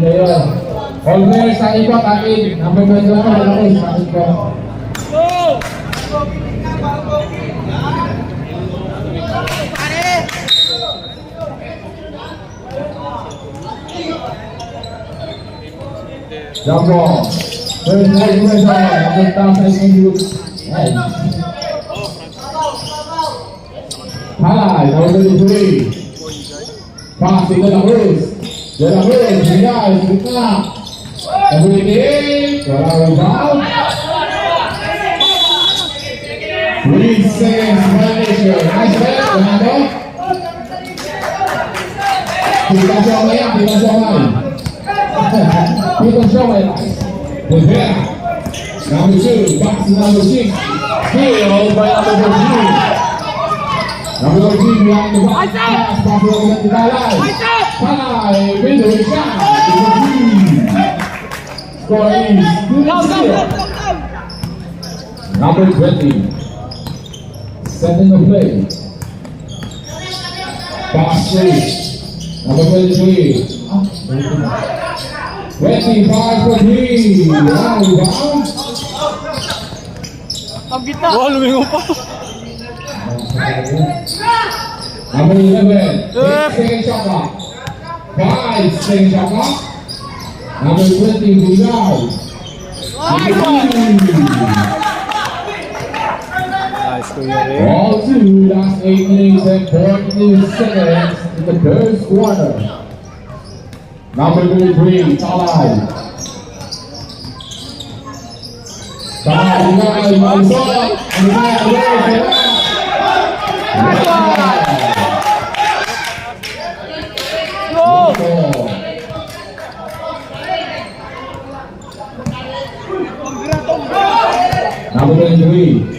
kayo. All players sa ikot, akin. Number 21, lalaki sa ikot. Jump ball. First leg wins on. Number 1,000. Highlight, number 23. Pass to De La Cruz. De La Cruz, guys, gitna. Number 88. Wala rebound. 3 seconds violation. Nice play, Fernando. Kita Shomai yan, kita Shomai. Kita Shomai lang. Rivera. Number 2, pass to number 6. Steal by number 14. Number 14 behind the box. Pass to number 29. High, middle shot. Score is 2-0. Number 20. Setting the play. Pass straight. Number 23. 25 for 3. Wow, rebound. Ang gitna. Oh, lumingo pa. Number 11. 6 second shot clock. 5 second shot clock. Number 20, Bulgar. Nice, Kuya Ray. All two, last 8 minutes and 42 seconds in the first quarter. Number 33, Talay. Talay, Marisol. Number 23.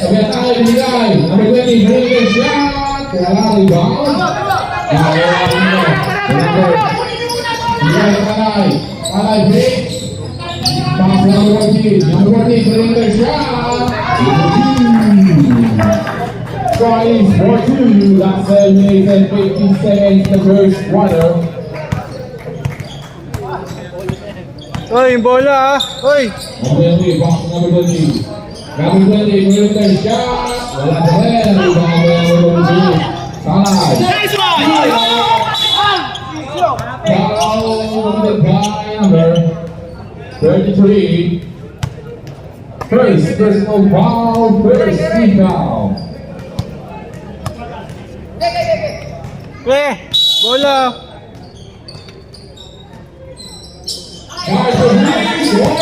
Sabihan tayo binigay. Number 20, bring the shot. Wala rebound. Binigay Talay. Talay break. Pass number 14. Number 14, bring the shot. Score is 4-2. Last 7 minutes and 15 seconds in the first quarter. Oy, yung bola ah. Oy. Number 20, box number 20. Number 20, bring the shot. Wala pa rin. Rebound number 20. Talay. Nice one! Fouled by number 33. First personal foul, first team foul. Bola. Guys, for me, what?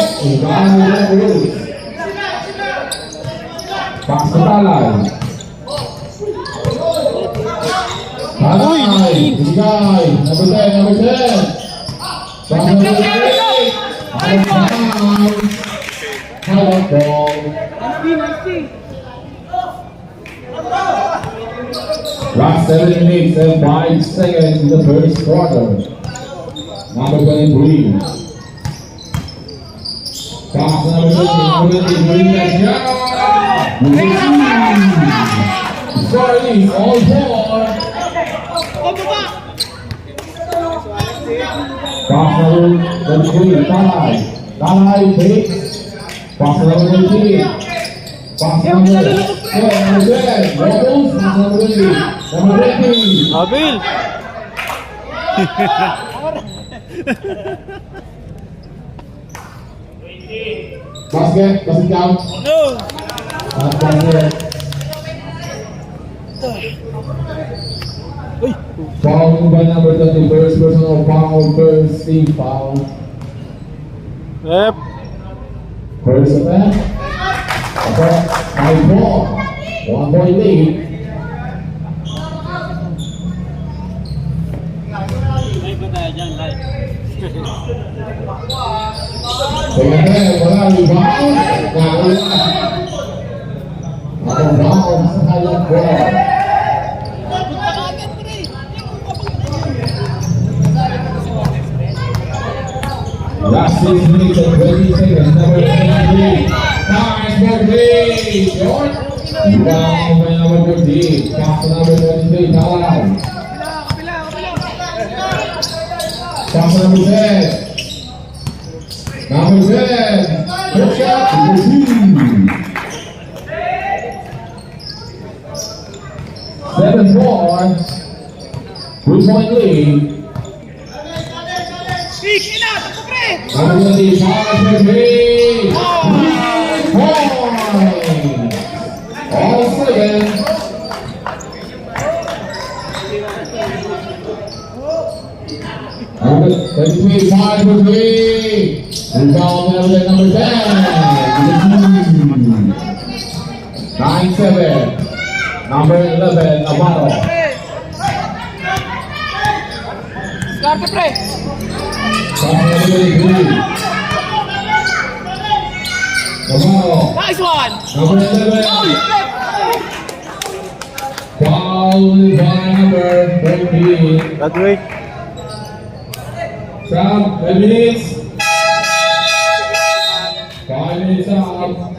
Pass to Talay. Talay, this guy, number 10, number 10. Pass to number 8. Out of bounds. Highlight ball. Last 7 minutes and 5 seconds in the first quarter. Number 23. Pass number 20, bring that shot. Score is all four. Pass number 23, Talay. Talay takes. Pass number 23. Pass number 10. Rebels. Pass number 20. Number 20. Abil. Basket, basket count. No. Basket. Uy. Foul by number 20. First personal foul, first team foul. Yep. First offense. By 4. 1 point lead. Second half, wala rebound. Ako rebound sa highlight ball. Last 6 minutes and 20 seconds. Number 23. Nice ball play. Short. Rebound by number 14. Pass to number 23, Talan. Pass to number 10. Number 10. Good shot. Number 2. 7-4. 2-point lead. Number 25 for 3. 3 points. All 7. Number 23, 5 for 3. Rebound number 10. 9-7. Number 11, Navarro. Start the play. Number 23. Navarro. Nice one. Number 11. Foul by number 13. That way. Stop. 10 minutes. 5 minutes out.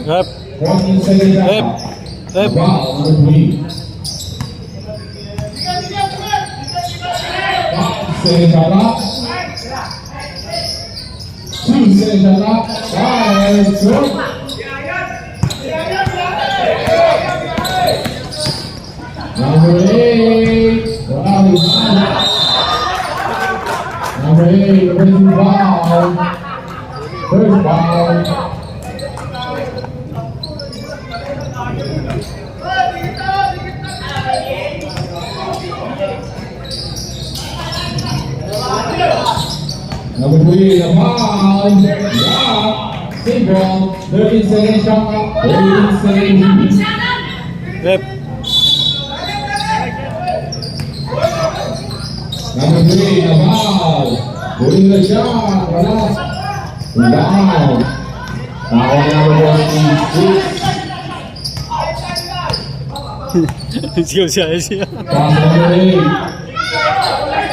Yep. 14 seconds out. Yep. Foul number 3. 5 seconds out. 2 seconds out. 5 short. Number 8. Wow. Number 8. Offensive foul. First foul. Number 3, the foul. Yeah. Simple. 13 seconds shot. 13 seconds. Yep. Number 3, the foul. Putting the shot. Wala. Down. Foul number 26. Sigaw siya. Pass number 8.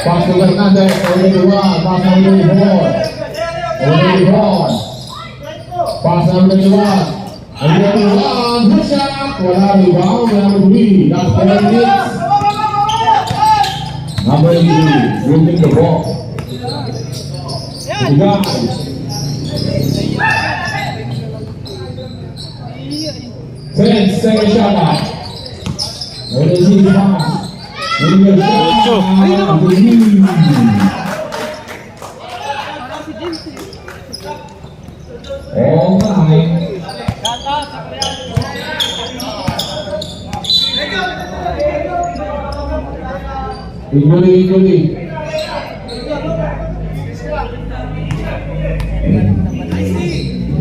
Pass to Fernandez. Over 1. Pass number 4. Over 4. Pass number 1. Over 1. Good shot. Wala rebound. Number 3. That's 4 minutes. Number 83. Winning the ball. The guys. 10 seconds shot out. What is he pass? Winning the shot. All time. Equally.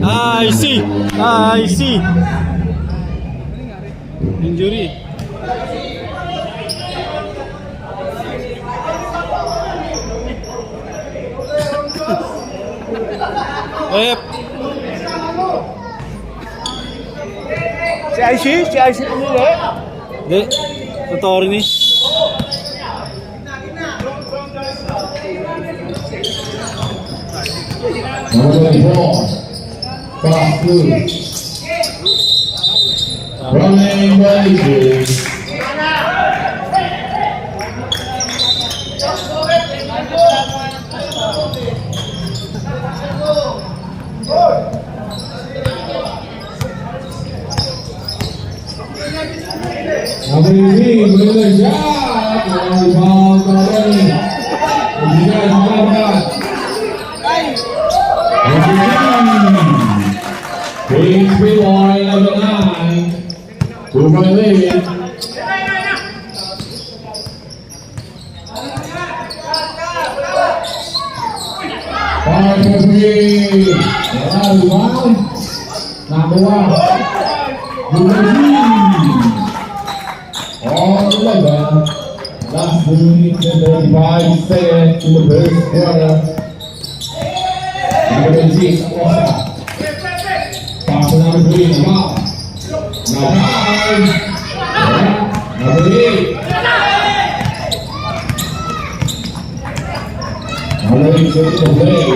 I see. Injury. Yep. Si IC pumili. Hindi. Totoo rin eh. Number 4. Pass through. Running Blazers. Number 18, with a shot. Rebound already. You guys love that. Big 3 point, number 9. 2-point lead. Five for 3. Rebound. Number 1. Number 3. 11. Last minute and 35 seconds in the first quarter. Number 26, Acosta. Pass to number 3, Naval. Naval. Number 8. Number 8 takes the play.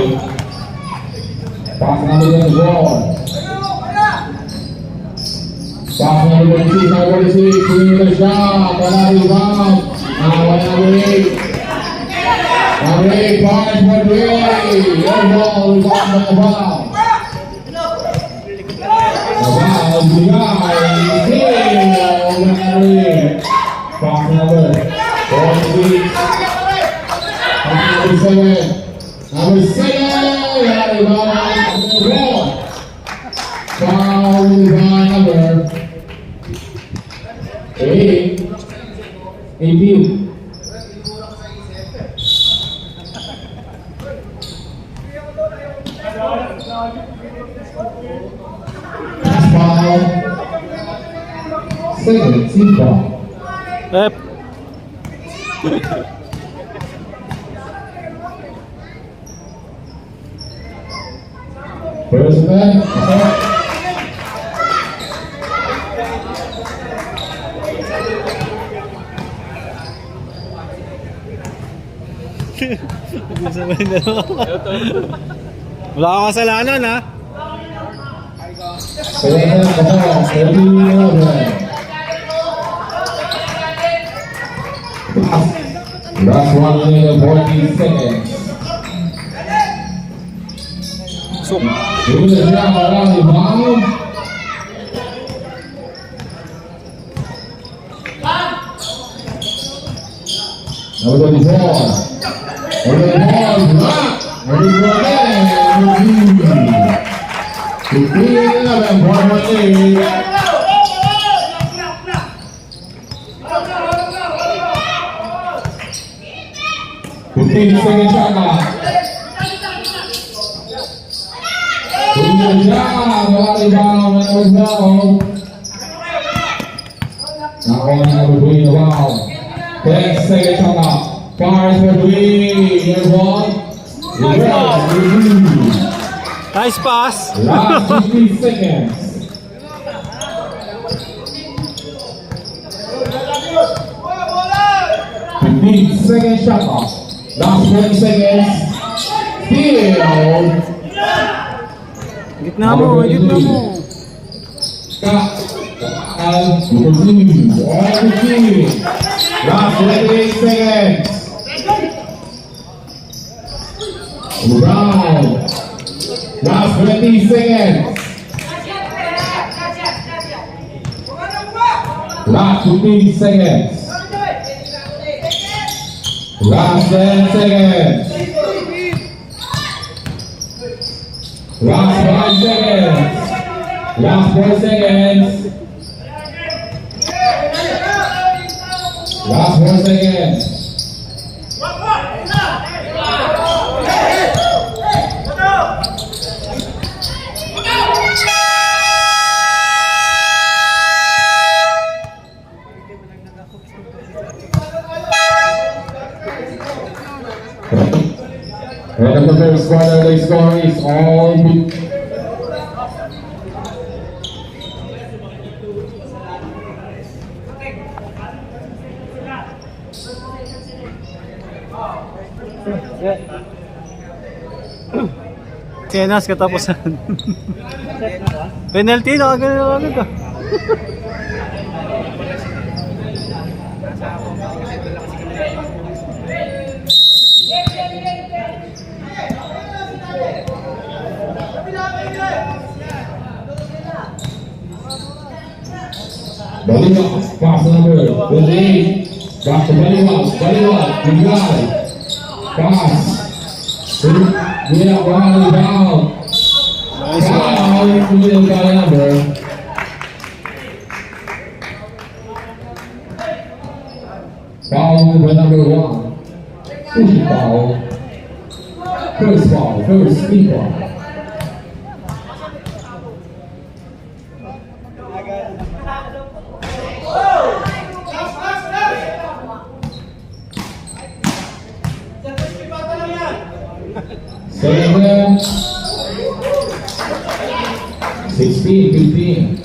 Pass to number 24. Pass to number 26, number 46. Swing the shot. Wala rebound. Number 8. Number 8, point for 3. Air ball, rebound by Naval. Naval, bigay. Pass number 46. Number 7. Number 7. Rebound. Foul by number 8. 18. Last foul. Second, team foul. Ep. First man. Wala kang kasalanan ha. Second foul. 11. Last 1 minute 40 seconds. So, Give it a shot around the ball. Number 24. Number 24. Number 11. 15 second shot clock. Good job, volley ball, and it was no. Not one out between the ball. 10 second shot clock. Fires for three. Here's one. nice pass. Last 15 seconds. 15 second shot clock. Last 20 seconds. Field. Gitna mo, gitna mo. Last 28 seconds. Brown. Last 20 seconds. Last 15 seconds. Last 10 seconds. Last 5 seconds. Last 4 seconds. Last 4 seconds. And the first quarter, the score is all. Kenas katapusan. Penalty na agad ka. Baliwag, pass number 28. Back to Baliwag, good guy. Pass. Yeah, one down. Foul, middle by number. Foul by number 1. Push foul. First foul, first speed foul. 16-15.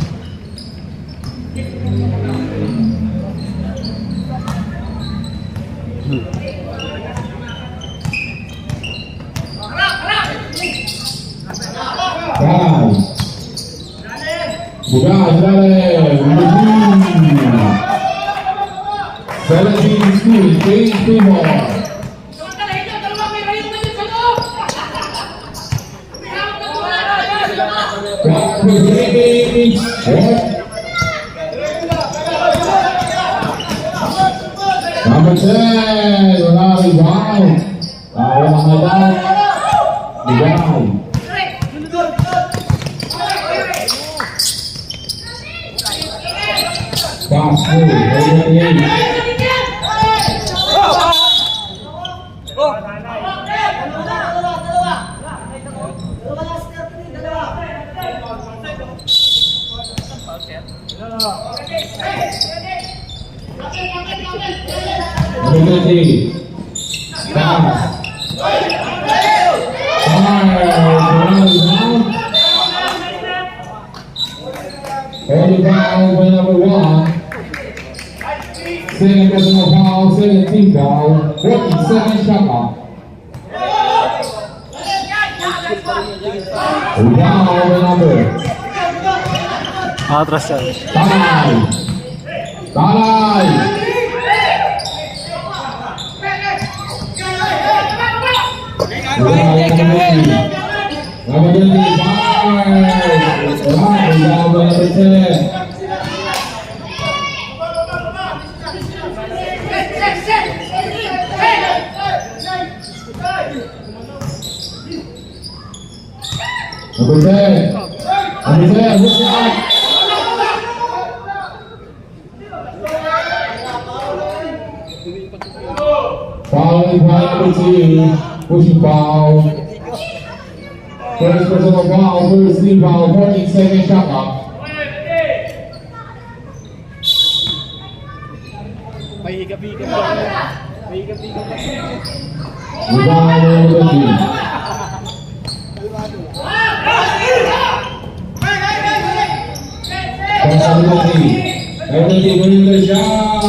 Five. Bugar, Israel, 17-16, change people. Number 10, wala rebound. Tawa ng medal. Bigay. Pass through, 88. Number 20. Pass. Early foul by number 1. Second personal foul, second team foul, 47 shot clock. Foul by number. Atras yan. Talay. Talay. Number 25. Foul by number 10. Number 10. Number 10. Look out. Fouling by number 2. Pushing foul. First personal foul. First team foul. 14-second shot clock. Rebound number 2. Everybody winning the shot.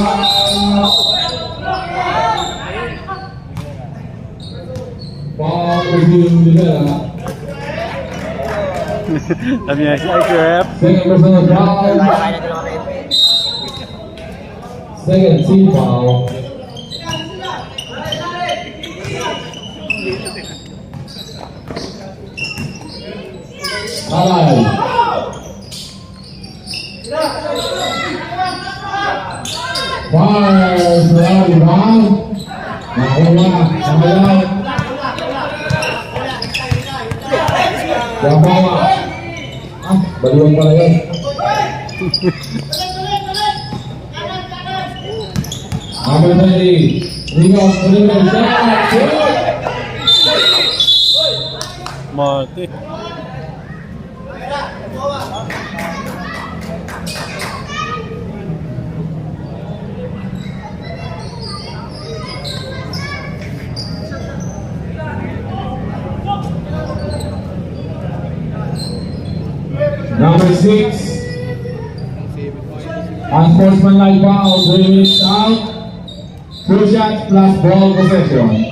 Ball resumed to the Sabi niya, si IQF. second personal foul. Second team foul. Alay. Fires wala rebound. Nakuha. Samayan. Yabawa. Baliwan pala yun. Number 20. Rebound. Shot. Good. Mati. Number 6. Unsportsmanlike foul, 3 minutes out. 2 shots plus ball possession.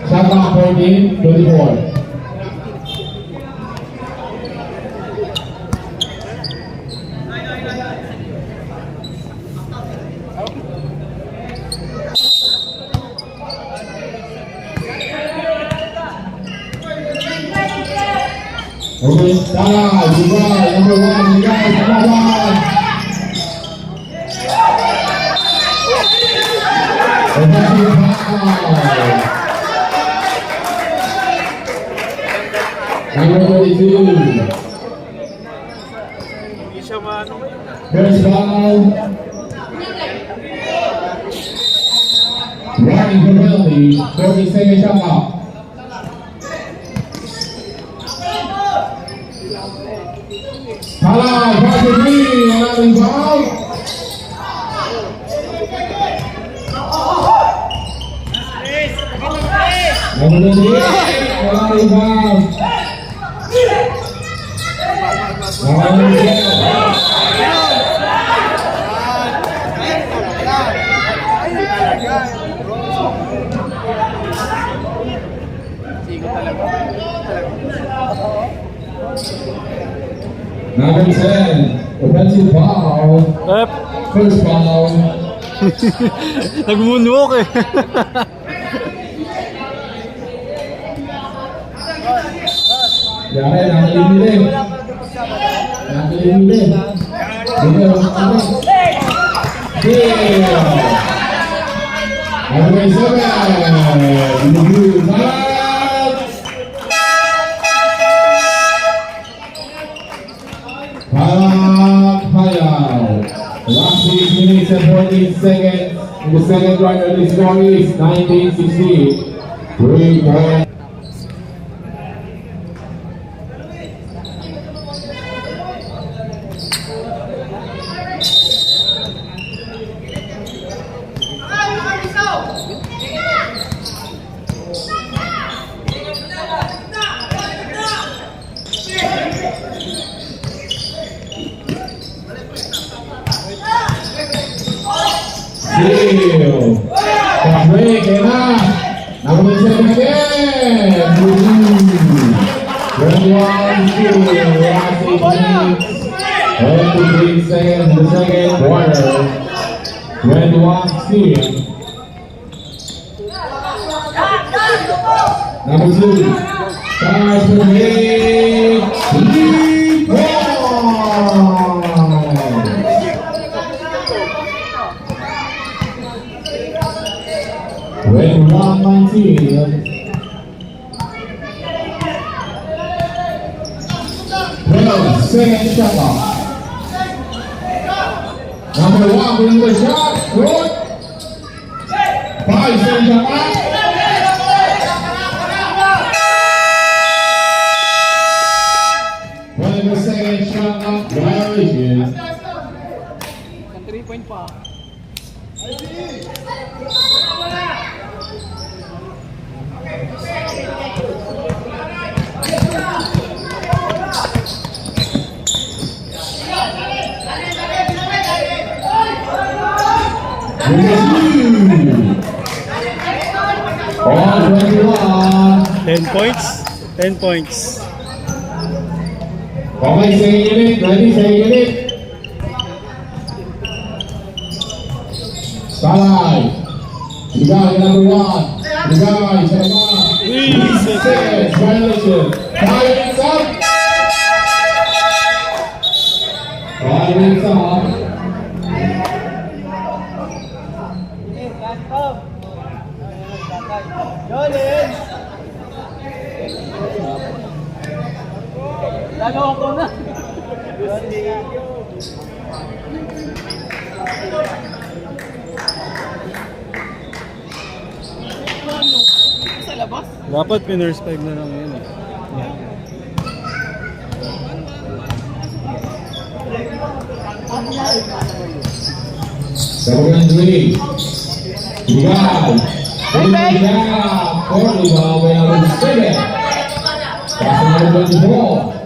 Shot clock 14-24. Okay, Talay, Dubai, number 1, you guys, number 1. Offensive foul. Number 42. Hindi siya maano. First foul. Running for penalty. 30-second shot clock. Halal, pass to three, allowing foul. Number 28, allowing foul. Number 10, offensive foul. Rep. First foul. Nag-moonwalk eh. Yan, nakalimili. Nakalimili. Dito, ano? Deal! Number 7, Blue Foul! Hayal. Last 6 minutes and 14 seconds. In the second quarter, the score is 19-16. 3 points. Steal. Fast break, enough. Number 7 again. 21 steal. Last 8 minutes. 23 seconds in the second quarter. 21 steal. Number 2. Starts for me. 3 points. 21-19. 12-second shot clock. Number 1 brings the shot. Good. 5-second shot clock. Second shot clock violation. 3 point pa. All 21. 10 points. 10 points. Okay, second unit. Ready, second unit. Starlight. Ligay, number 1. Ligay, sa naman. 3 seconds. Violation. 5 minutes up. 5 minutes up. Jolin! Lalo ako na. Sa labas? Dapat winners 5 na lang yun eh. Second three. Ligay. Ligay. Corley ball by number 7. Pass number 24.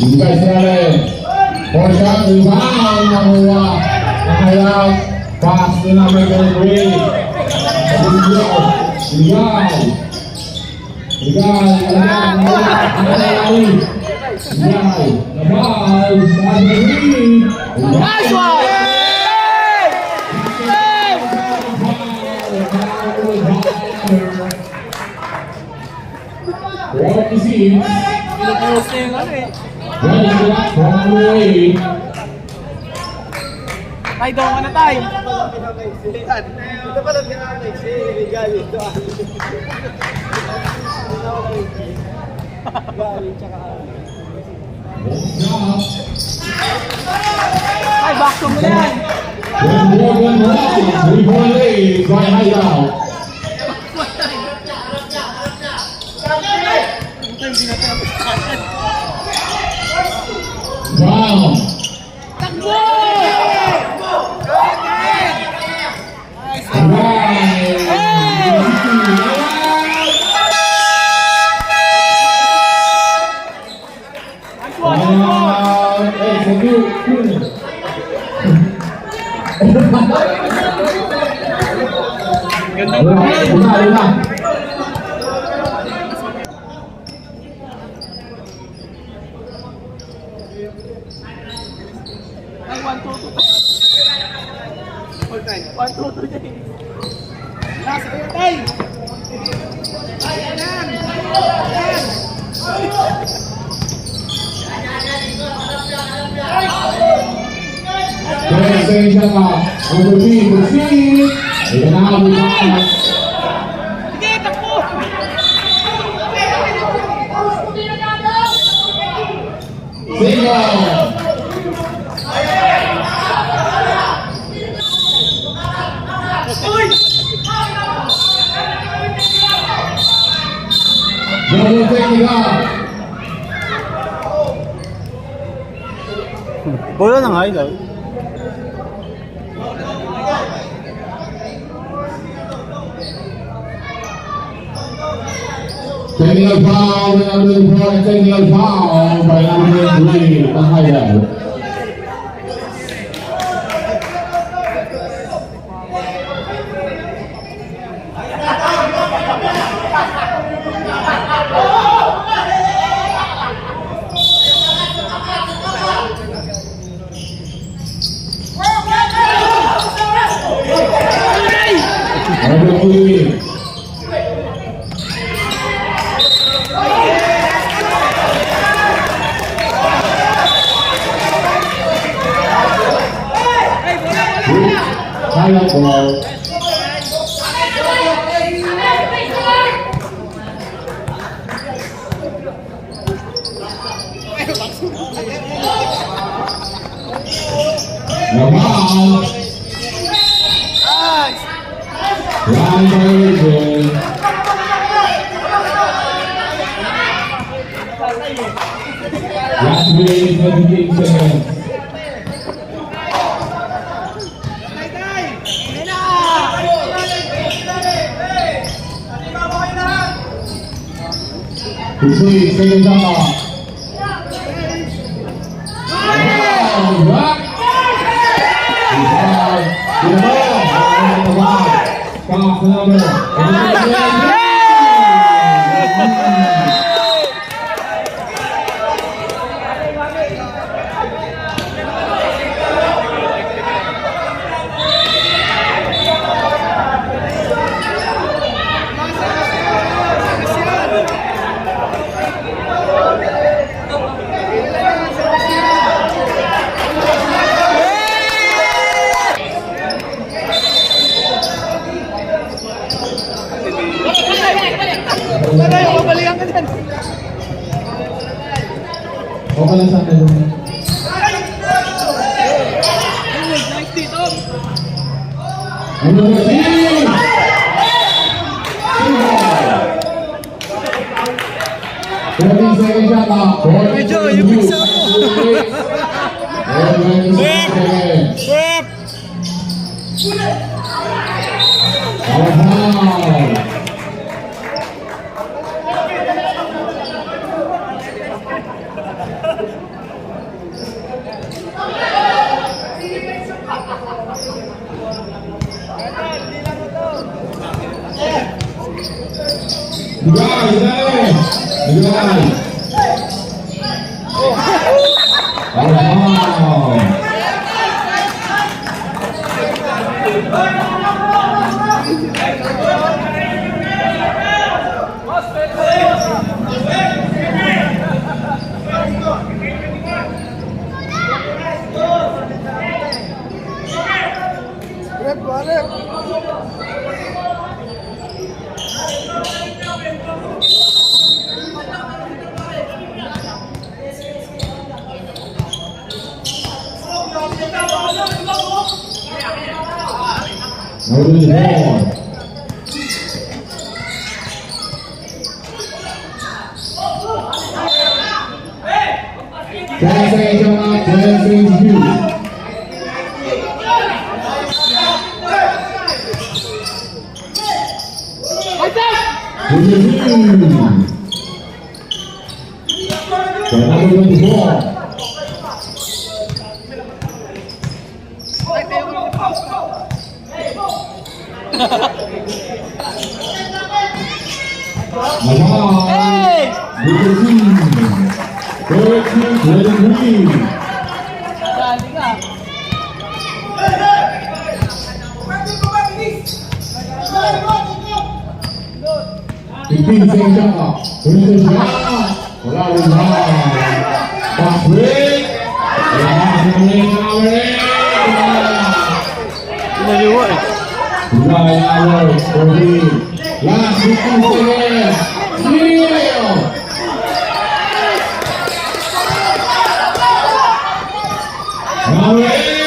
Ligay sa natin. 4 shot, rebound, nakuha. Nakayaw. Pass to number 23. Ligay. Ligay. Nice one! Pinupost na yung ano eh. Tay, daw ka na tay. Ito pala pinakay si Gali. Gali, tsaka... Ay, back to mo na yan. When Morgan Ross, 3-point lead by Hideout. Brown. Takbo! Ay, 1-2-2. Full time. 1-2-2 din. Last, ayun, tay. Ay, yan. Yan. Sige, takbo. Bola ng Hideout. Technical foul, technical foul by number 3, the Hideout. Number 3. Hideout ball. Lamar. Line violation. Last minute, 17 seconds. Receive, second shot. Back. Pass number. Tayo, babalikan ka dyan. Okay lang sa akin. Nice dito. Number 3. Second shot clock. Medyo, yung pizza mo. Whip! Number 4. Dancing John, dancing Hugh. Number 24. Hey! Dali ka. Pinaliwa eh. Last 15 seconds. Zero. Number 8.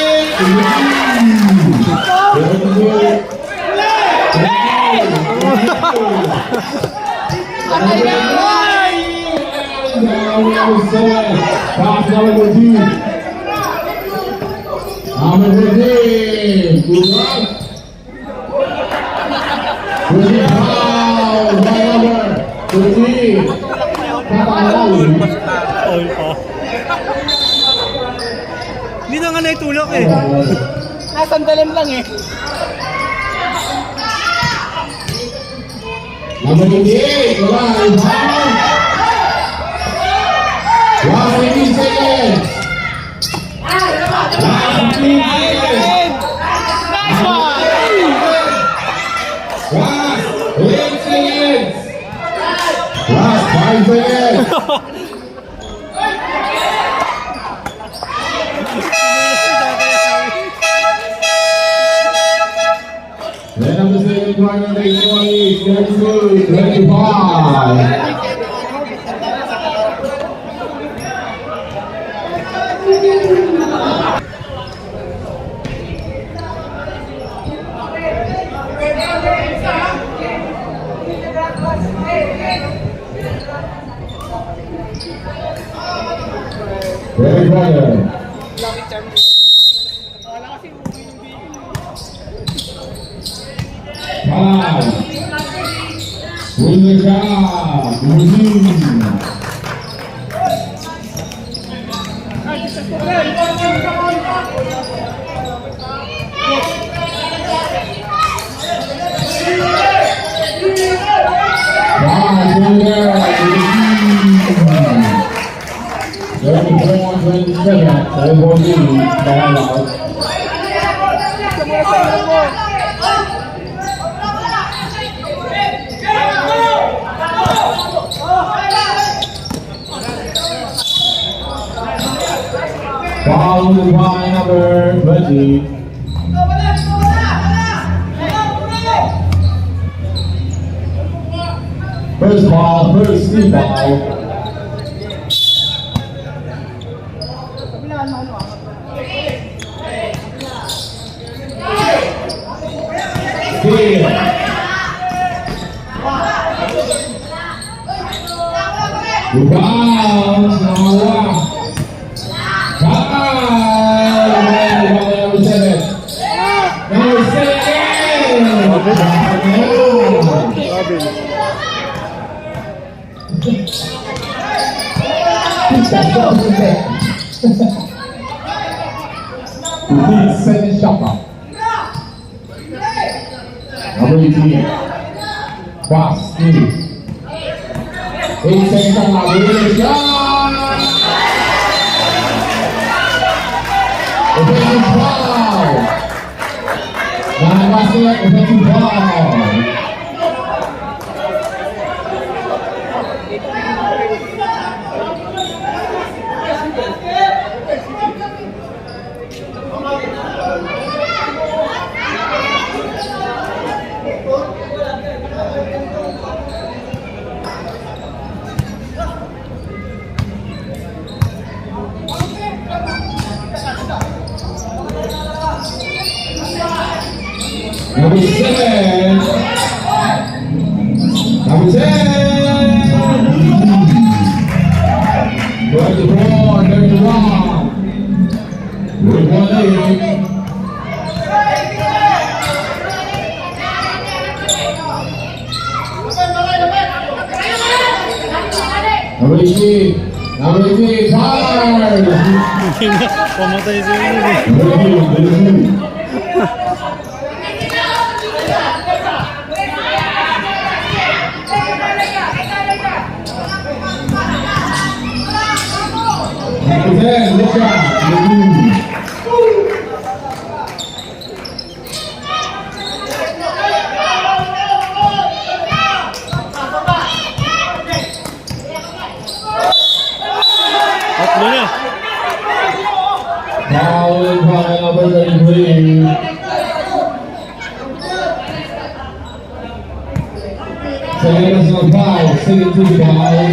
All pa. Hindi na nga naitulak eh. Nasandalan lang eh. Number 28, wala, rebound. Last 15 seconds. Last 15 seconds. Nice one! Last 8 seconds. Last 5 seconds. Then of the second quarter, they 32, 25. Very good. Five. Win the job. Museum. Five. Win there. 34-27. 7-14. Ball out. Foul by number 20. First ball, first free ball. Steal. Rebound, number 7 shot. Number 18. Pass. 8 seconds on the winning shot. Offensive foul. Basket, offensive foul. Number 7. Number 10. Good ball, number 1. Good ball, Number 18. Number 18. Fire! Pamatay siya yun eh. Number 10. Look out. Tatlo niya. Foul by number 33. Second personal foul, second team foul.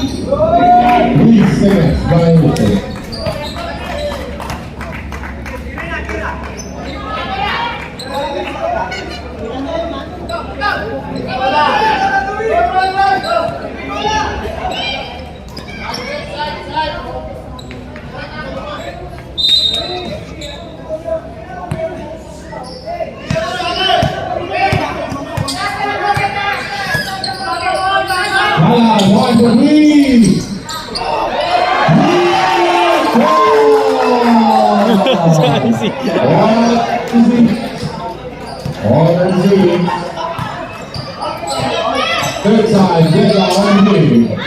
Three seconds violated. One for me. Third time, get that one here.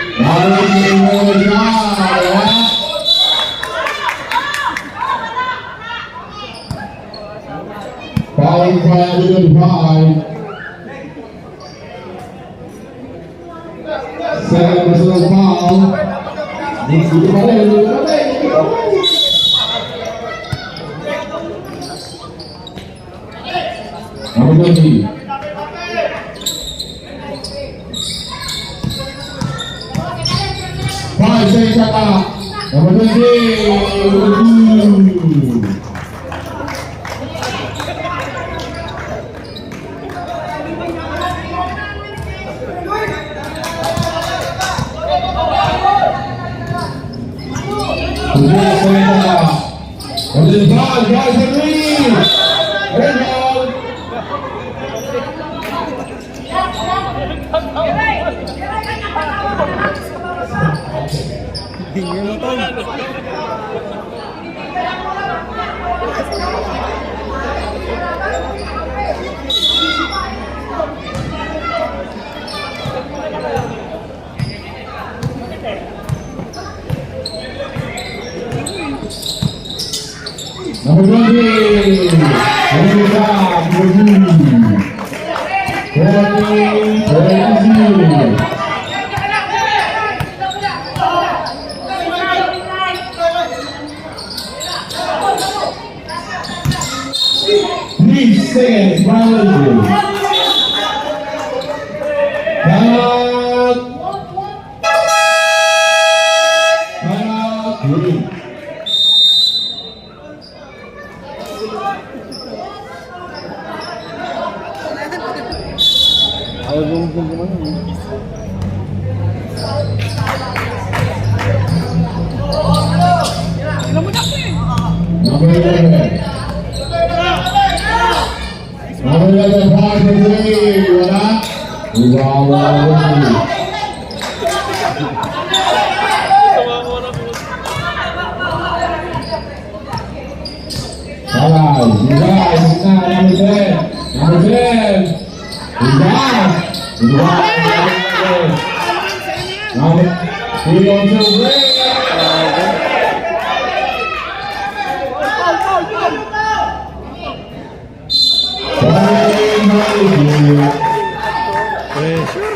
Foul by the five. Second personal foul. Number 20. Five seconds shot clock. Number 20. Tingin mo to. Number 20. Number 5. 40. Three seconds violation. Three. Ayaw gumugong gumano eh. Number 11. Number 11, 5 for 3. Wala. Number 10. Number 10. Number 3 on to break. Pressure.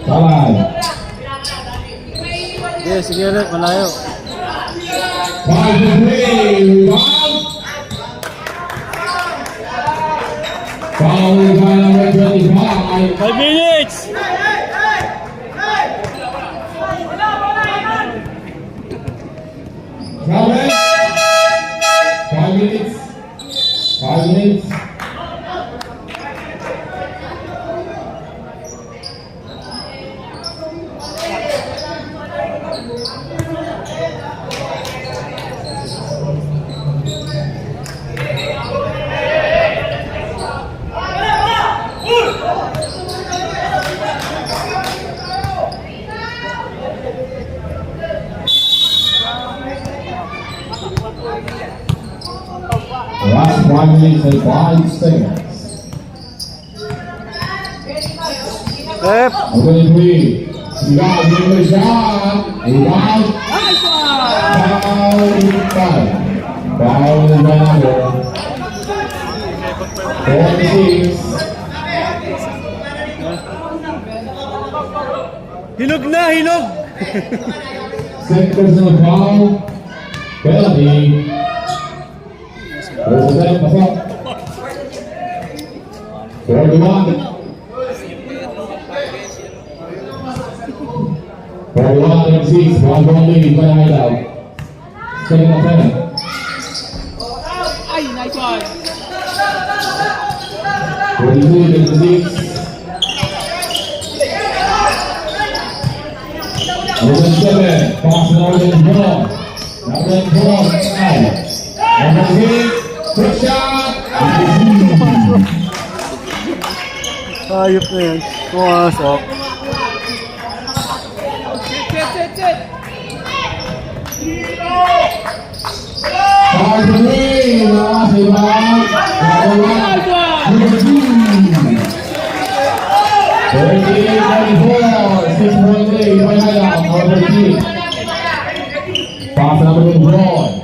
Salah. Sige, sige ulit, malayo. rebound. Foul by number 25. 5 minutes! Travis. 5 minutes. 5 minutes. Last 1 minute and 5 seconds. Rep! Number 3. Sigal, give it a shot. Rebound. Nice one! Foul 5. Foul is by number 46. Hinog na, hinog! Second personal foul. Penalty. First attempt, pasok. 41. 41-36. 1-1 lead by Hideout. Second attempt. Ay, nice one! 42-36. Number 7, pass number 4. Number 4, out. Number 6, quick shot. Ayop na yan. Pumasok. Sit! 5-3, last rebound. Nice one! Number 2. 38-24, 6-point lead by Hideout. Number 13. Pass number 4.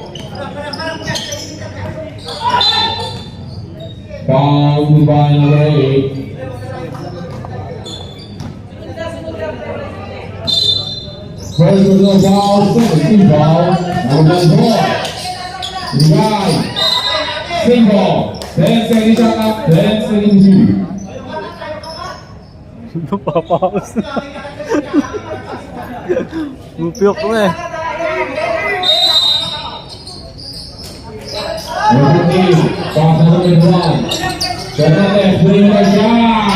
Foul by number 8. First personal foul, second team foul. Number 4. Rebound. Single. 10 seconds shot up, 10 seconds shoot. Napapaus na. Mupiyok na eh. Number 8, pass number 1. Fernandez, bring the shot.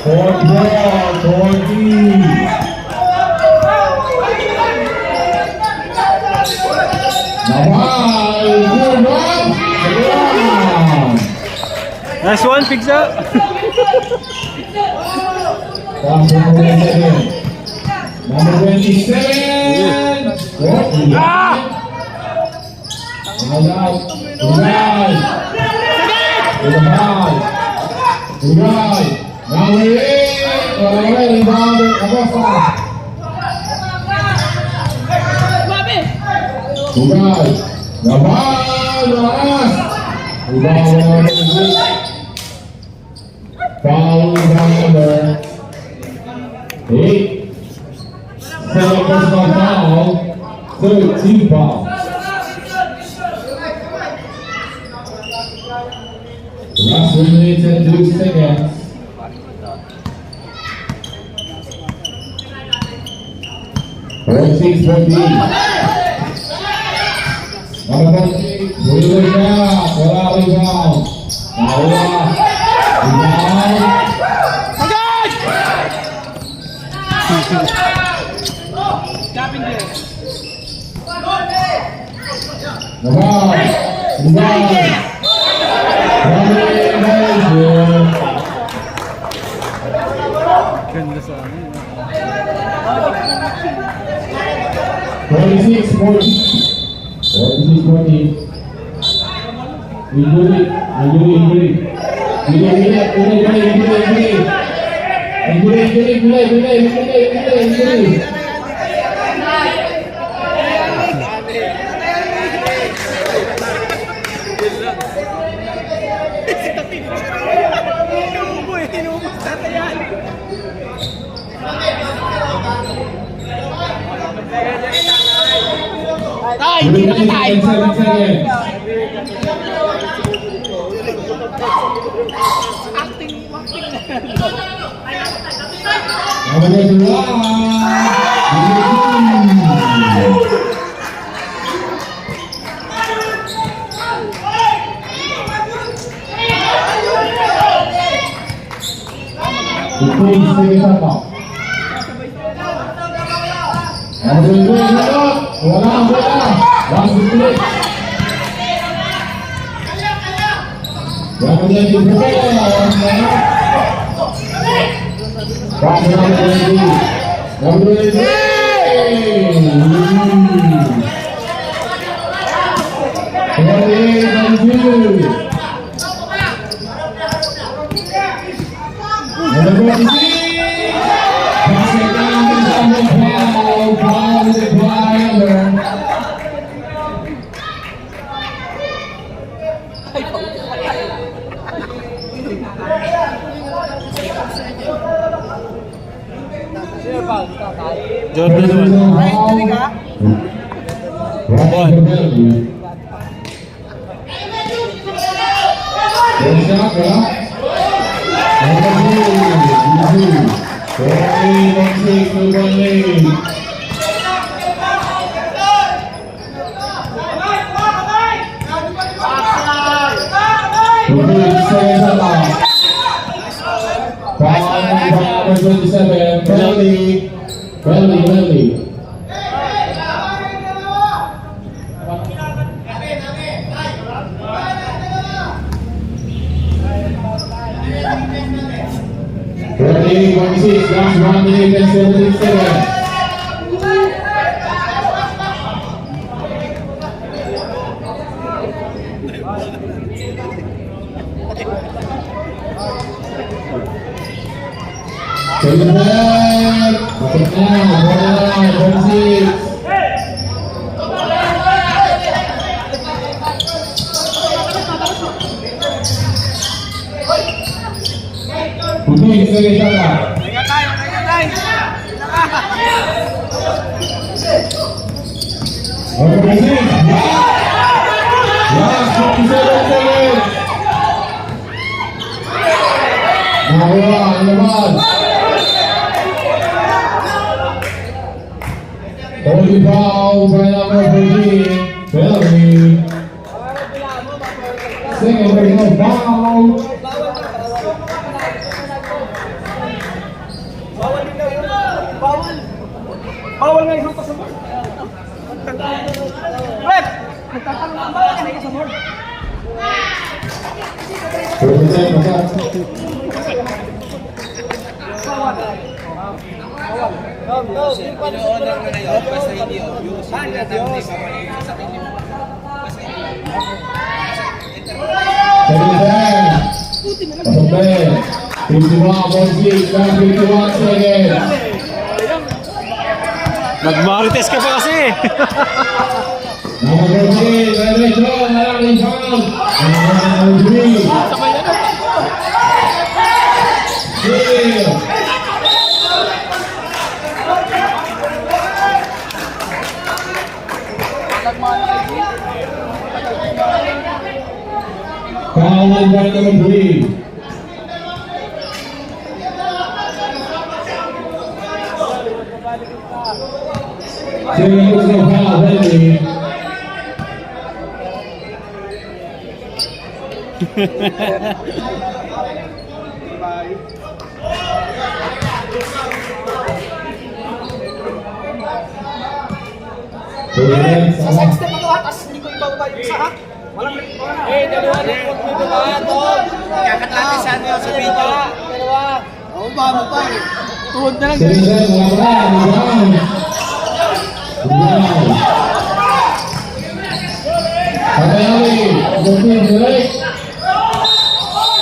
Fourth ball, 14. Naval, good one. Nice one, pizza! Pass number 27. Number 27. Ah! Out. Right. Number 8. Already rebounded. Acosta. Right. Naval, last. Rebound number 6. Foul by number 8. Second personal foul. 13 foul. Last 1 minute and 2 seconds. Six 14. Number 14. William Brown. Wala rebound. Nawala. Rebound. Tapping there. Naval. Rebound. Ganda sa amin. 46-40. 46-40. Injury. Hindi na tayo. 7 seconds. Acting Number 21. Please take it up now. Number 22. Wala. Last split. Number 24. Pass number 20. Number 23. Number 26. Pass it down to Samuel Powell. Powell with the flyer. Jordan 27, Bradley. Ready, 26, last 1 minute and 17 seconds. Masuk now, 26. Putih sebagai sana. Nomor 26. Last 47 seconds. Lepas. Holy foul by number 14, Bellamy. Second personal foul. Bawal nga yung pasabot. Rep! Nagtatanong ang bawal ka na yung pasabot. Nagmarites ka pa kasi. Foul by number 3. Second personal foul, Bellamy. Sa side step ako ha, tapos hindi ko ibababa yung isa ha. Walang dalawa na dito ba ito? Kakatatisan niyo sa video. Dalawa. Oo, baba pa eh. Tuhod na lang.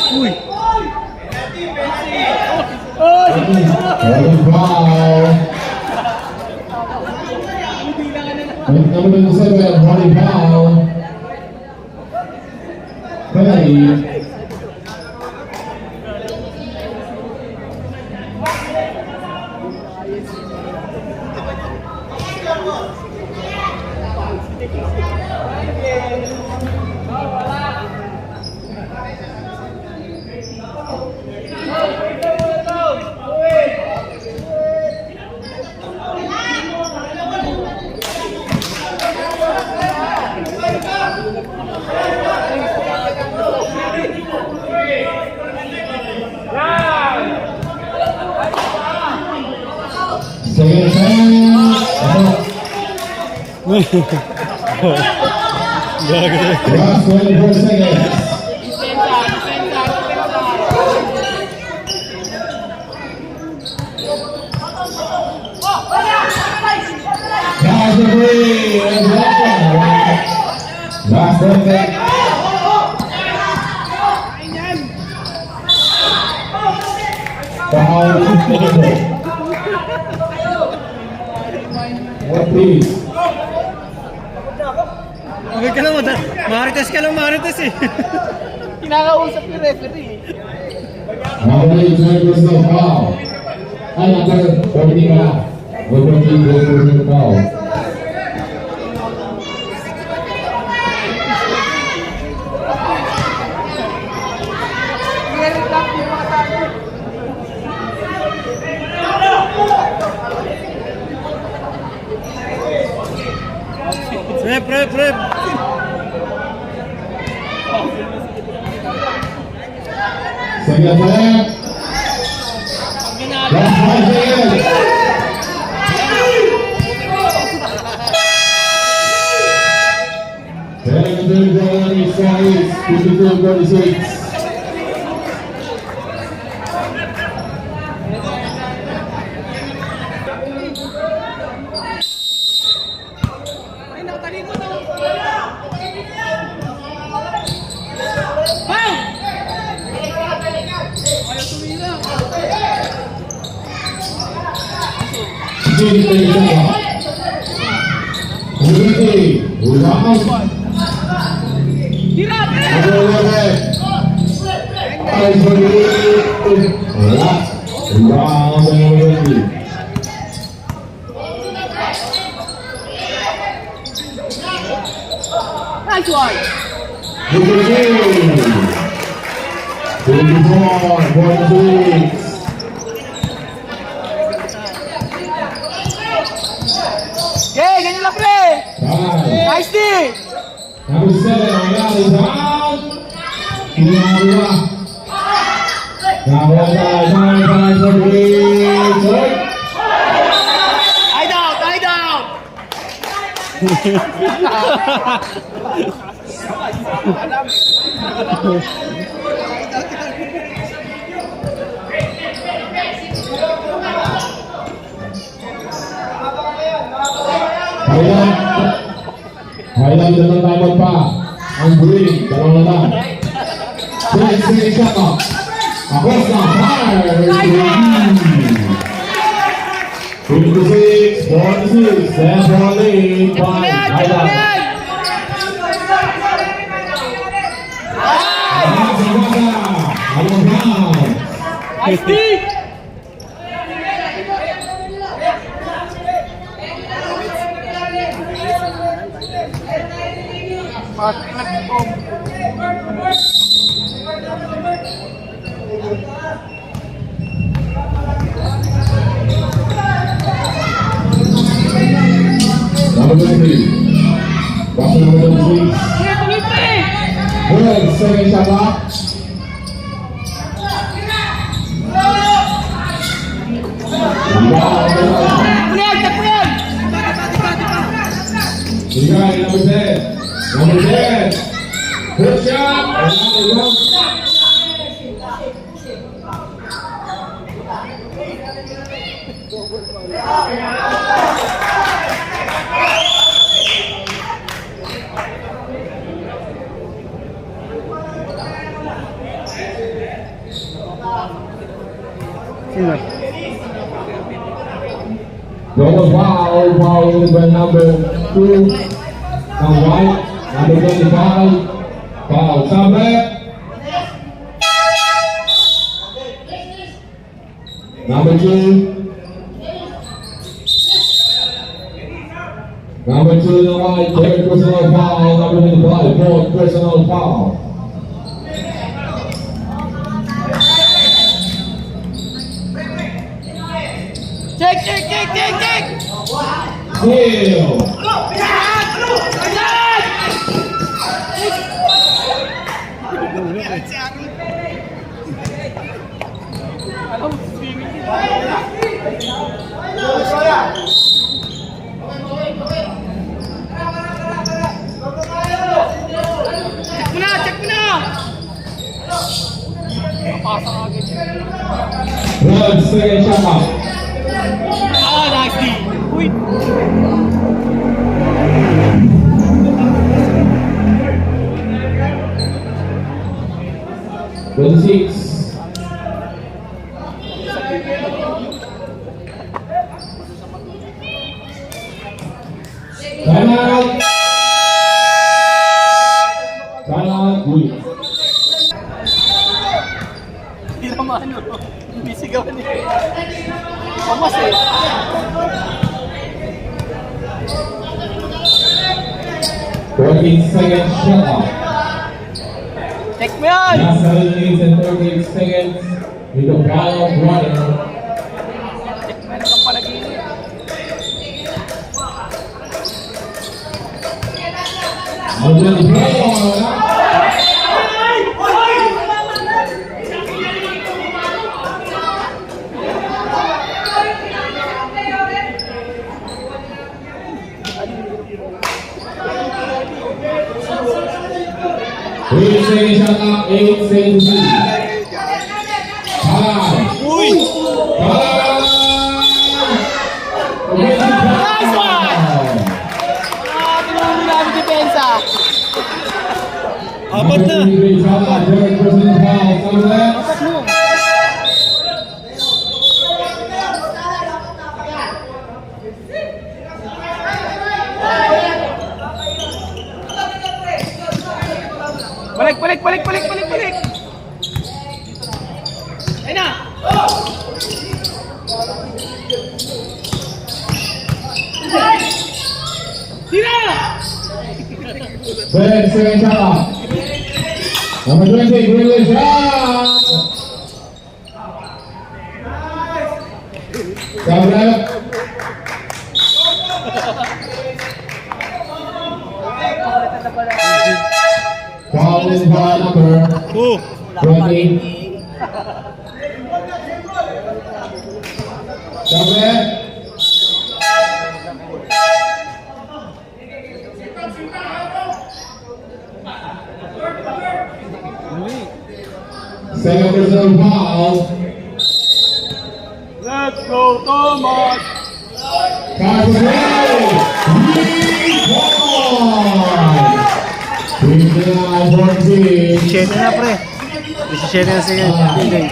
Uy. Number 27, Hardy Powell. Bellamy. Second time. Last 24 seconds. That's the three. Last 10 seconds. Foul. What please? Okay ka lang, Marites ka lang, Marites eh. Kinakausap yung referee. Normally, it's no foul. Another 40 back. We're going to go for the foul. Prep. Second time. Last 5 seconds. Seconds, 52-46. Ay, nakatalikod ako. Ayaw tumira. Tira! Nice one! 46. Okay, ganyan lang pre! Nice D! Number 7, Ayan is out. Inawa. Time for the Eye down! Highlight na ng timer pa. Ang green, dalawa na lang. 6 seconds. Across the fire. 56, 46. Central lead by Highlight. Nice D! Number 23. Boxer number 26. Good, second shot up. You got it, number 10. Number 10. Good shot. And now they go. Double foul, foul by number 2. Ang white, number 25. Foul, Sabre. Number 2. Number 2 in the white, third personal foul. Number 25, fourth personal foul. Check! Steal. Alam mo, swimming. Check mo na, check mo na! Napasa ka agad. One second shot clock. Ah, nice D. Uy! Six. Time out. Time out. Uy. Hindi naman ano. Hindi sigawan niya. Pamas eh. Second shot clock. Check mo yan! Last 7 minutes and 38 seconds with the ball running. Check mo yan ang panaginip. Out of the ball. Eight seconds shot clock. 8 seconds. 5. Uy! Nice one! Ah, tinulong namin depensa. Apat na. Apat mo. Balik! Ayun na! Tira! Third second shot. Number 20, Greenwood shot. Down left. Foul is by number Oh. 20. Down left. Second personal foul. Let's go, Thomas! Carson Ray. 59-14. 17 na pre. 17 na sige. Hindi.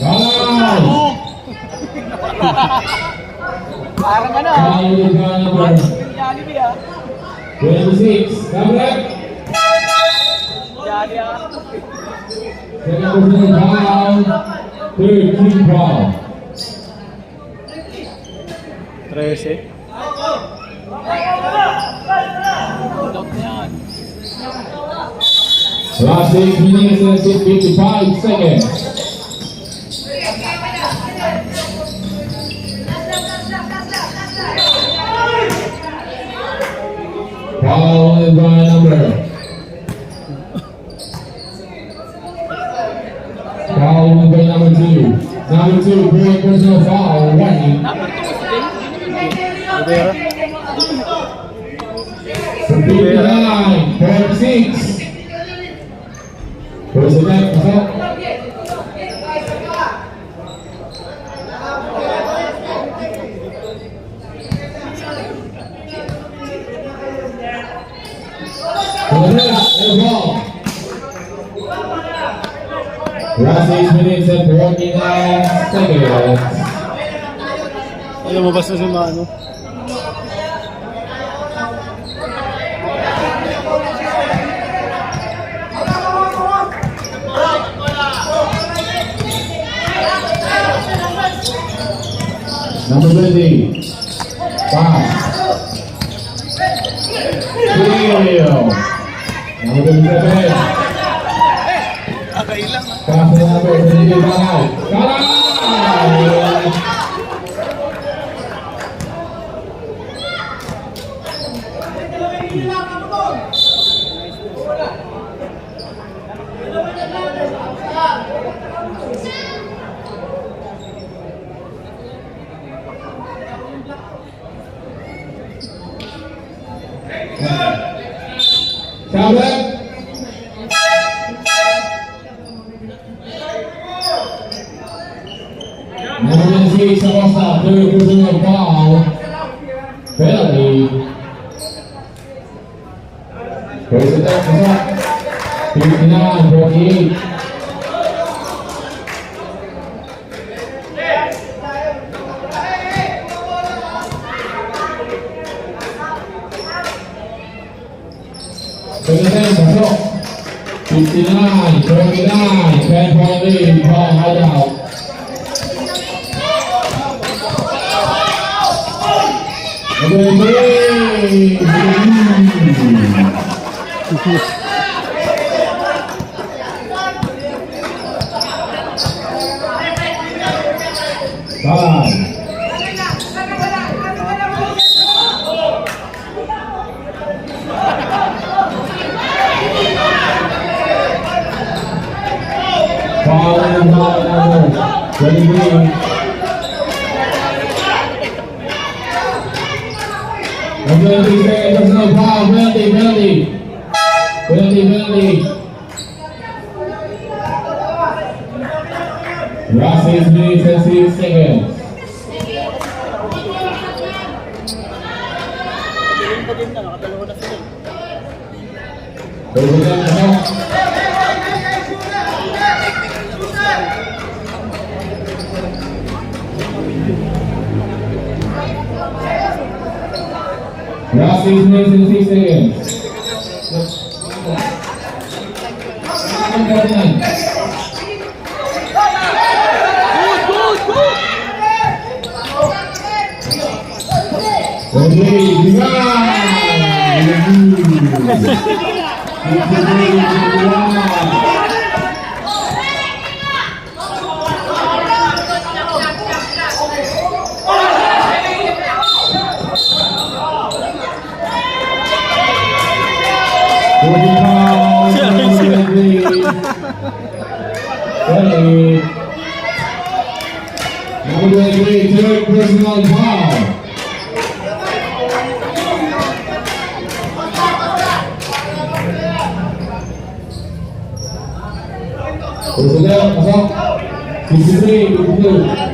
Foul. Parang ano, Foul is by number Jollibee ah. 26. Down left. Jollibee ah. Second personal foul. 13 foul. 13. Lock na yan. Last 8 minutes and 55 seconds. Foul is by number. Foul is by number 2. Number 2, great personal foul, warning. Number 2 is din. Rivera. 59, 46. First attack, pasok. Correa, air ball. Last 6 minutes and 49 seconds. Ay, lumabas na si Mano. Number 20. Pass. Steal. Number 27. Pass to number 25. Kalay! Tablet. Number 6 sa Costa, third personal foul. Penalty. First attack is up. 59-48. Pasok. 59-39. 10-point lead. Ball hideout. Number 3. Five. Foul by number 23. Number 3 seconds, personal foul, penalty. Last 6 minutes and 6 seconds. Last 6 minutes and 6 seconds. Number 23, third personal foul. Personal, pasok. 53-52.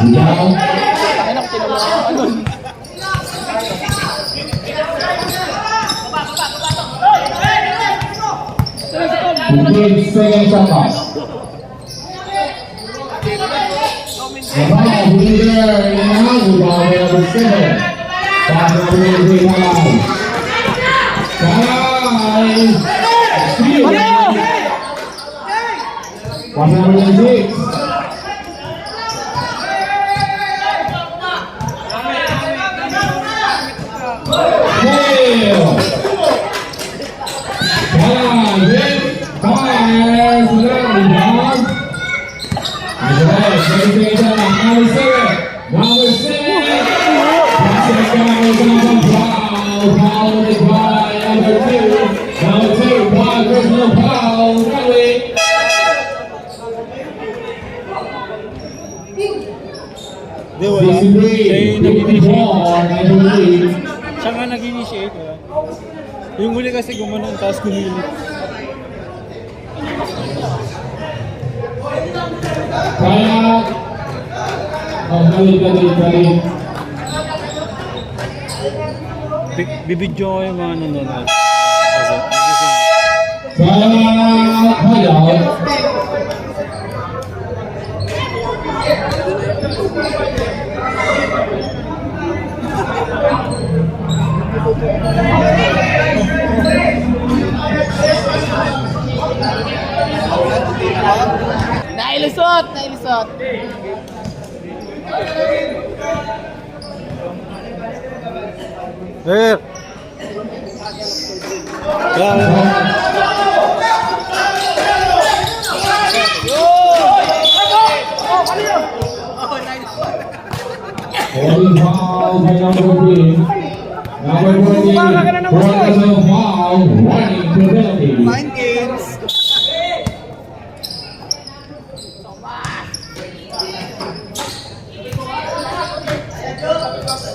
Down. Second shot pass. The ball will be there in the house. The ball number 7. Pass number 3 5. Steal. Pass number 6. Di wala. Siya nga nag-initiate. Yung huli kasi gumanon, tapos gumilit. Kaya, galit. Bibidyo ko yung mga nanonood. Kaya, Nailusot. There. Holding foul by number 3. Number 14, four personal foul, warning to penalty. Mind games.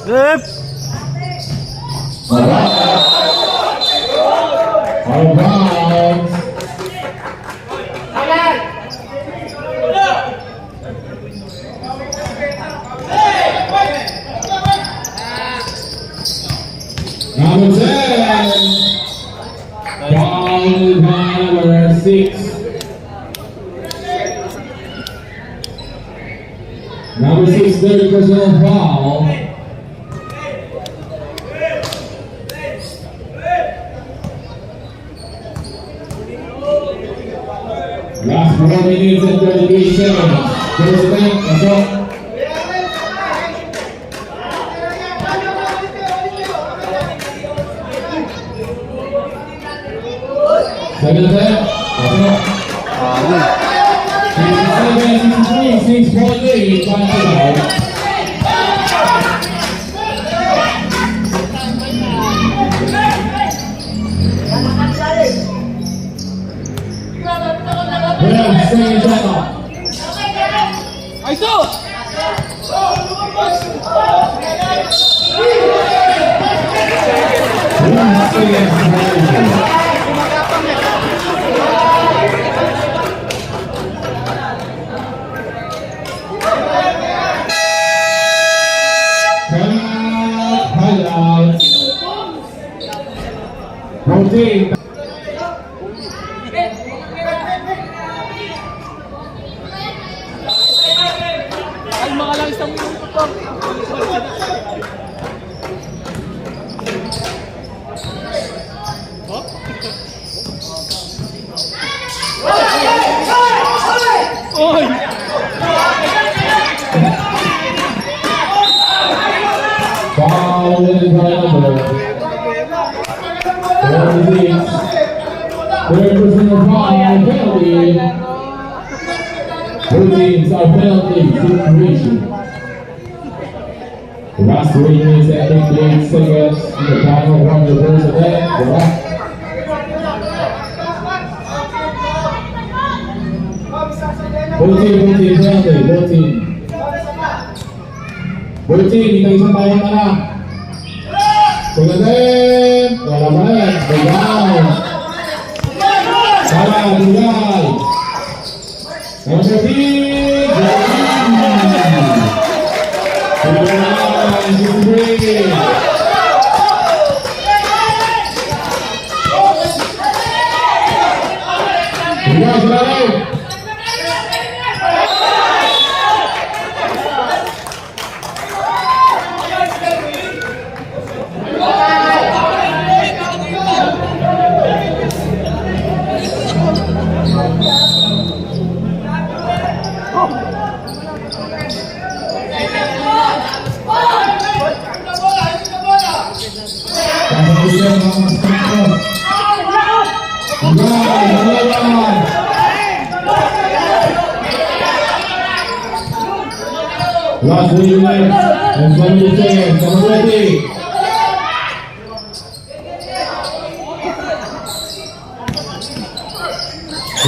Rep! Out of bounds. Number 10. Foul by number 6. Number 6, third personal foul. Last 4 minutes and 33 seconds. There's the bank. That's all. Second attempt. That's all. 67, 6.8. Final second shot. Ay, so! Rotate. Ay, mga lang isang minuto pa. Oy! Foul in by number 46. Third personal foul penalty. 13s are penalty situation. The last 3 minutes and 58 seconds in the final one of the first attack. We're up. 14 penalty, 14. 14, kita isang tayong na lang. Pagdating, wala balik, rebound. Para, Dugal. Number 13, Last 3 minutes and 20 seconds. Number 20.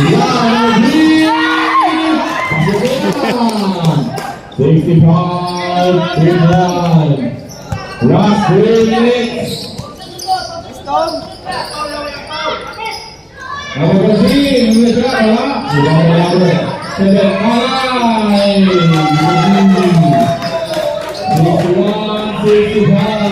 Yeah, 65 to 1. Last 3 minutes. Number 14, Indonesia kalah. Sedang kalah. 61-65.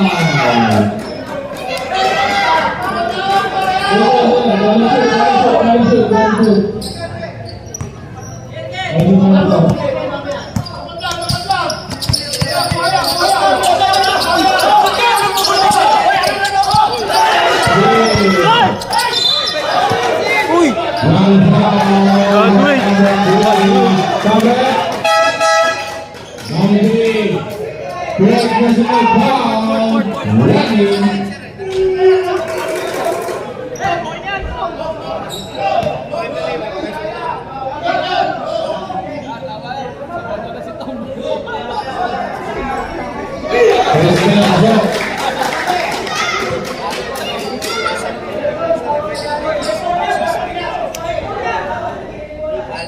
Si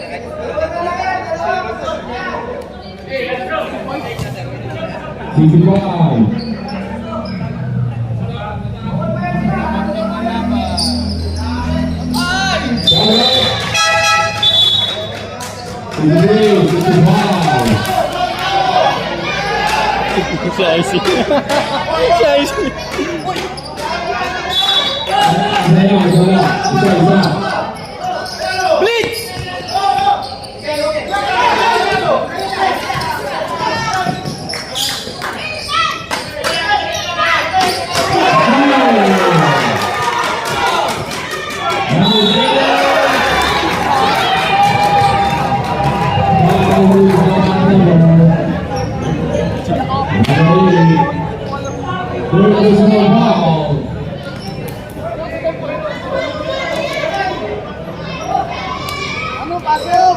IC. Si IC. Blitz! Ano, pasok?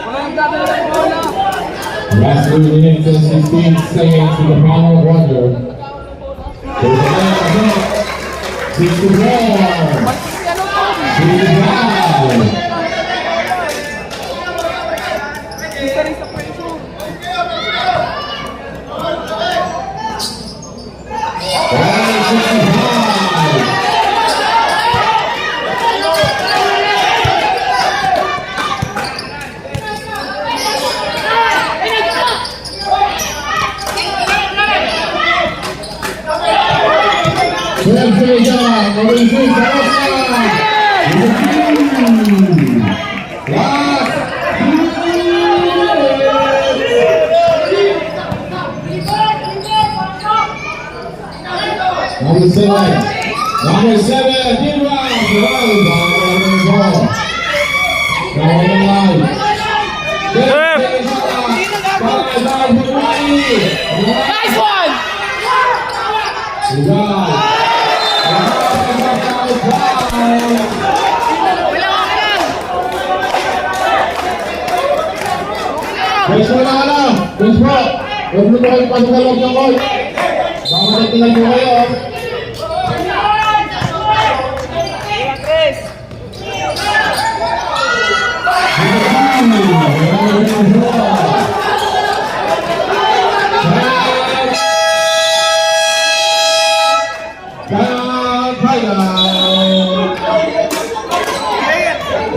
Walang dadala ng bola. Last 3 minutes and 16 seconds to the final wonder. 64. 65. Isa rin sa pressure. Number 7, Inbound, surrounded by number 4. Now on the line. Nice one! Pwesto na ka lang! Pwesto! Huwag mo kayo pasok sa loob ng court. Baka matitingnan mo kayo.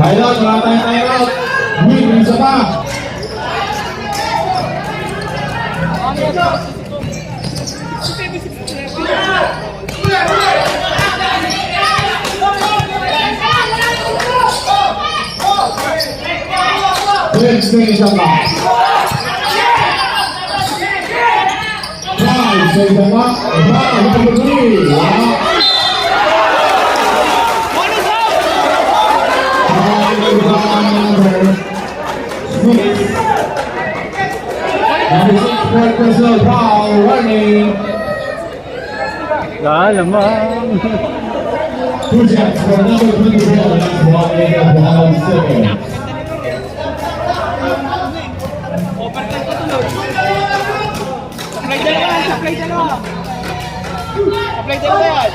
Timeout, wala tayong timeout. Win, isa pa. Isa pa. 5, isa pa. Number 3. Number 6, fourth personal foul, warning. Alamang. 2 shots for number 24, that's 1 seconds. Apply dalawa. Apply dalawa. Apply dalawa yan.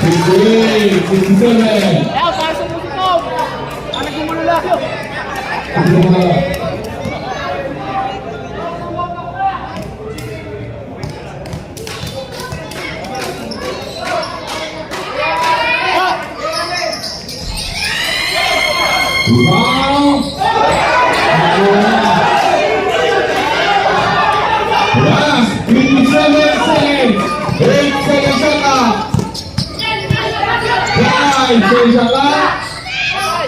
58, 57. Ayaw, para sa musikaw. Ang nagmumulo lang yun. Wow! Last 57 seconds. 8 seconds shot clock. 5 seconds shot clock.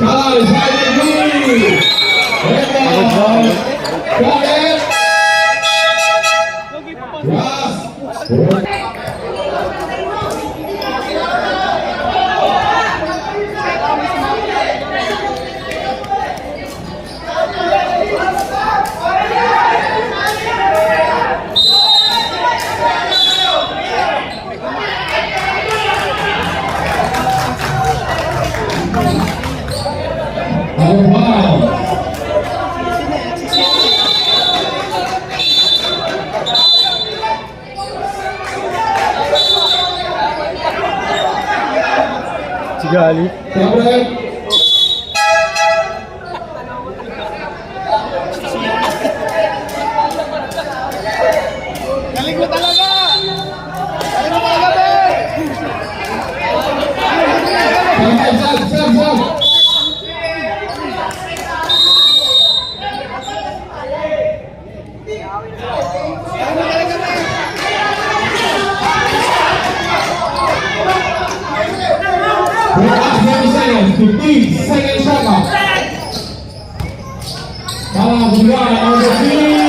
Time, 5 and 3. Got it. Last. Wow. Dali. Separate. Galing mo talaga! Galing mo talaga, Ben! Sab. Last 20 seconds, 15 seconds shot clock. Kalah berdua on the field.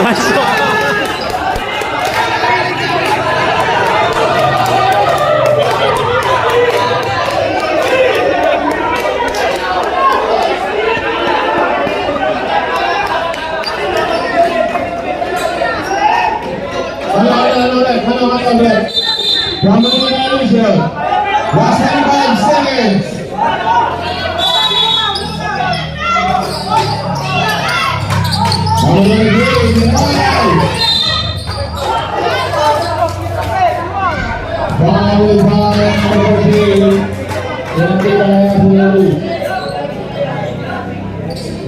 Masuk. Dominating Alicia. Last 25 seconds. Followed by number 3.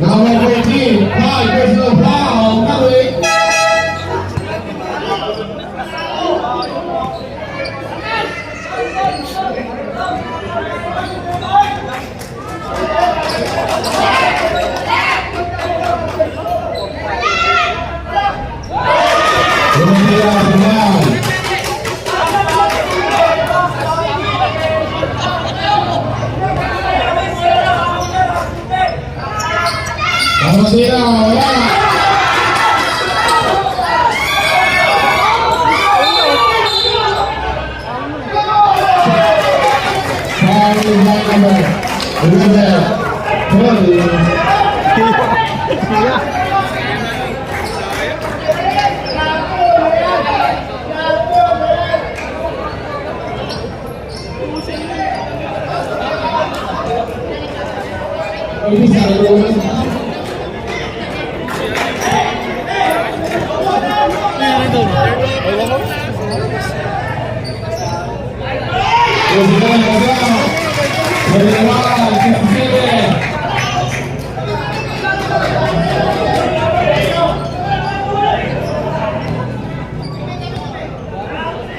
Number 14, 5 personal foul, Malik.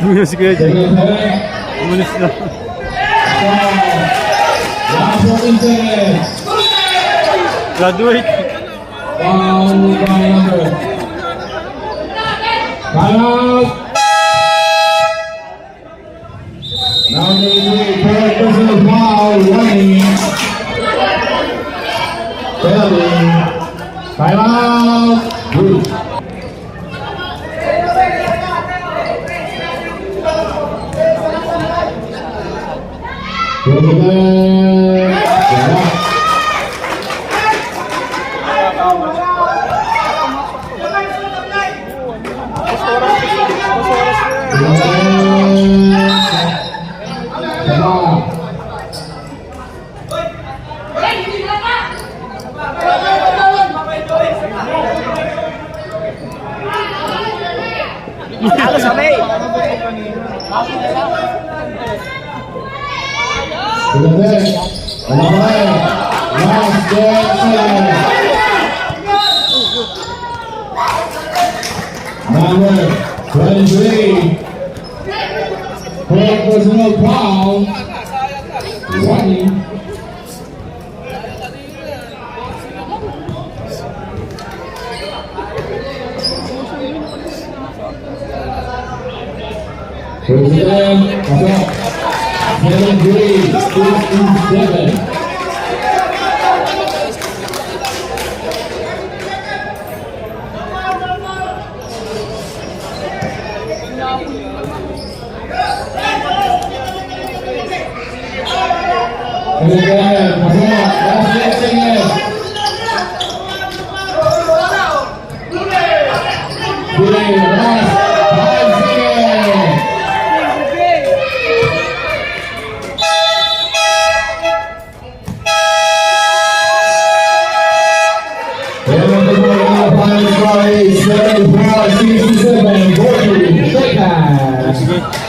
Umalis si Kuya Jay. Umalis na. Last 14 seconds. Graduate. Foul by number. Timeout. Number 3, third personal foul, running. Penalty. Timeout. Good. Talo sa May! Number 23, fourth personal foul, running. President, masuk. 7-3, 6-7. President, masuk. Last 6 seconds. Last 5 seconds.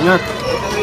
Ingat.